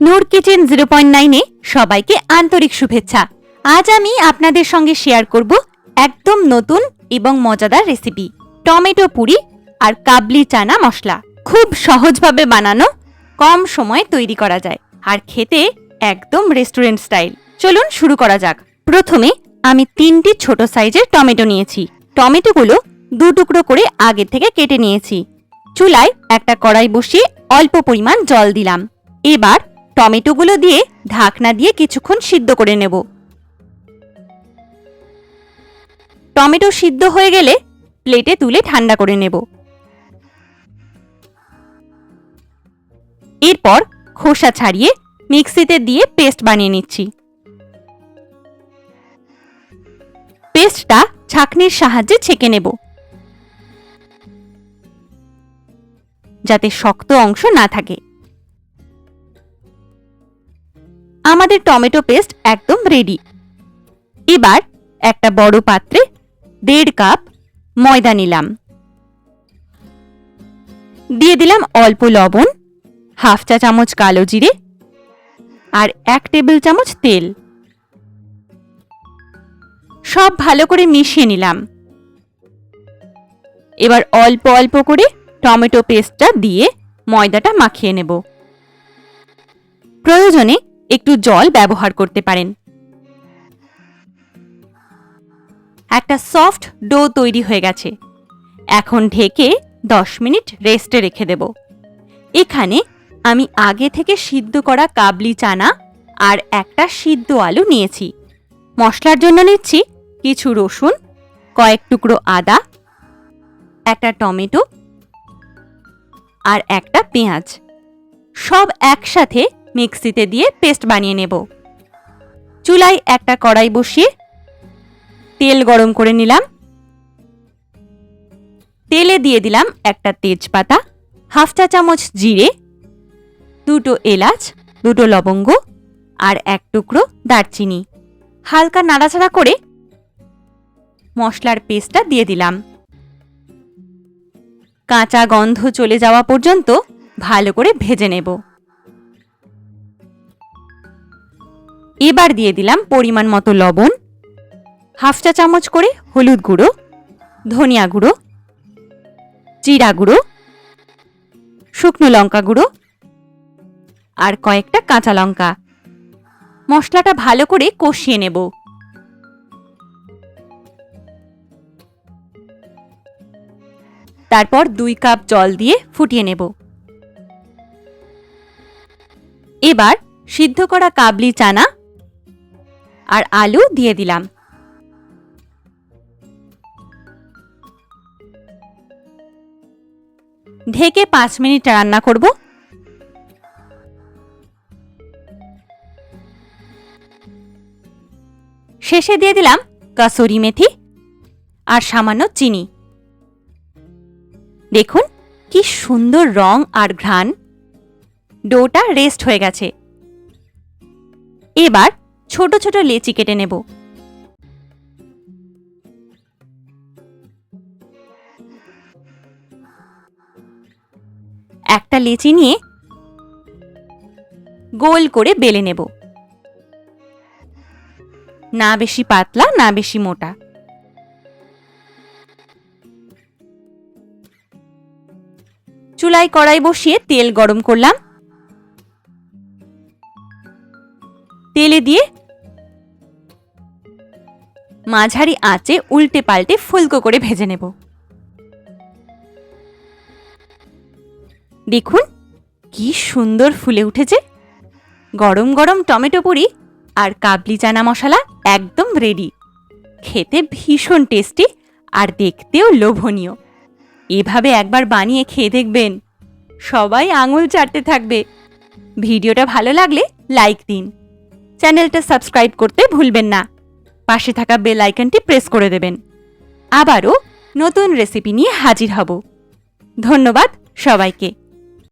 নূর kitchen 0.9 সবাইকে আন্তরিক শুভেচ্ছা। আজ আমি আপনাদের সঙ্গে শেয়ার করব একদম নতুন এবং মজাদার রেসিপি, টমেটো পুরি আর কাবলি চানা মশলা। খুব সহজভাবে বানানো, কম সময়ে তৈরি করা যায় আর খেতে একদম রেস্টুরেন্ট স্টাইল। চলুন শুরু করা যাক। প্রথমে আমি 3টি ছোট সাইজের টমেটো নিয়েছি। টমেটোগুলো 2 টুকরো করে আগে থেকে কেটে নিয়েছি। চুলায় একটা কড়াই বসিয়ে অল্প পরিমাণ জল দিলাম। এবার টমেটোগুলো দিয়ে ঢাকনা দিয়ে কিছুক্ষণ সিদ্ধ করে নেব। টমেটো সিদ্ধ হয়ে গেলে প্লেটে তুলে ঠান্ডা করে নেব। এরপর খোসা ছাড়িয়ে মিক্সিতে দিয়ে পেস্ট বানিয়ে নিচ্ছি। পেস্টটা ছাঁকনির সাহায্যে ছেঁকে নেব, যাতে শক্ত অংশ না থাকে। আমাদের টমেটো পেস্ট একদম রেডি। এবার একটা বড় পাত্রে 1.5 কাপ ময়দা নিলাম। দিয়ে দিলাম অল্প লবণ, হাফ চা চামচ কালো জিরে আর 1 টেবিল চামচ তেল। সব ভালো করে মিশিয়ে নিলাম। এবার অল্প অল্প করে টমেটো পেস্টটা দিয়ে ময়দাটা মাখিয়ে নেব। প্রয়োজনে একটু জল ব্যবহার করতে পারেন। একটা সফট ডো তৈরি হয়ে গেছে। এখন ঢেকে 10 মিনিট রেস্টে রেখে দেব। এখানে আমি আগে থেকে সিদ্ধ করা কাবলি চানা আর একটা সিদ্ধ আলু নিয়েছি। মশলার জন্য নিচ্ছি কিছু রসুন, কয়েক টুকরো আদা, একটা টমেটো আর একটা পেঁয়াজ। সব একসাথে মিক্সিতে দিয়ে পেস্ট বানিয়ে নেব। চুলায় একটা কড়াই বসিয়ে তেল গরম করে নিলাম। তেলে দিয়ে দিলাম একটা তেজপাতা, হাফ চা চামচ জিরে, 2টো এলাচ, 2টো লবঙ্গ আর 1 টুকরো দারচিনি। হালকা নাড়াচাড়া করে মশলার পেস্টটা দিয়ে দিলাম। কাঁচা গন্ধ চলে যাওয়া পর্যন্ত ভালো করে ভেজে নেব। এবার দিয়ে দিলাম পরিমাণ মতো লবণ, হাফ চা চামচ করে হলুদ গুঁড়ো, ধনিয়া গুঁড়ো, জিরা গুঁড়ো, শুকনো লঙ্কা গুঁড়ো আর কয়েকটা কাঁচা লঙ্কা। মশলাটা ভালো করে কষিয়ে নেব। তারপর 2 কাপ জল দিয়ে ফুটিয়ে নেব। এবার সিদ্ধ করা কাবলি চানা আর আলু দিয়ে দিলাম। ঢেকে 5 মিনিট রান্না করব। শেষে দিয়ে দিলাম কাসুরি মেথি আর সামান্য চিনি। দেখুন কি সুন্দর রং আর ঘ্রাণ। ডোটা রেস্ট হয়ে গেছে। এবার ছোট ছোট লেচি কেটে নেব। একটা লেচি নিয়ে গোল করে বেলে নেব। না বেশি পাতলা, না বেশি মোটা। চুলায় কড়াই বসিয়ে তেল গরম করলাম। তেলে দিয়ে মাঝারি আঁচে উল্টে পাল্টে ফুলকো করে ভেজে নেব। দেখুন কি সুন্দর ফুলে উঠেছে। গরম গরম টমেটো পুরি আর কাবলি চানা মশলা একদম রেডি। খেতে ভীষণ টেস্টি আর দেখতেও লোভনীয়। এভাবে একবার বানিয়ে খেয়ে দেখবেন, সবাই আঙুল চাটতে থাকবে। ভিডিওটা ভালো লাগলে লাইক দিন, চ্যানেলটা সাবস্ক্রাইব করতে ভুলবেন না। পাশে থাকা বেল আইকনটি প্রেস করে দেবেন। আবারও নতুন রেসিপি নিয়ে হাজির হব। ধন্যবাদ সবাইকে।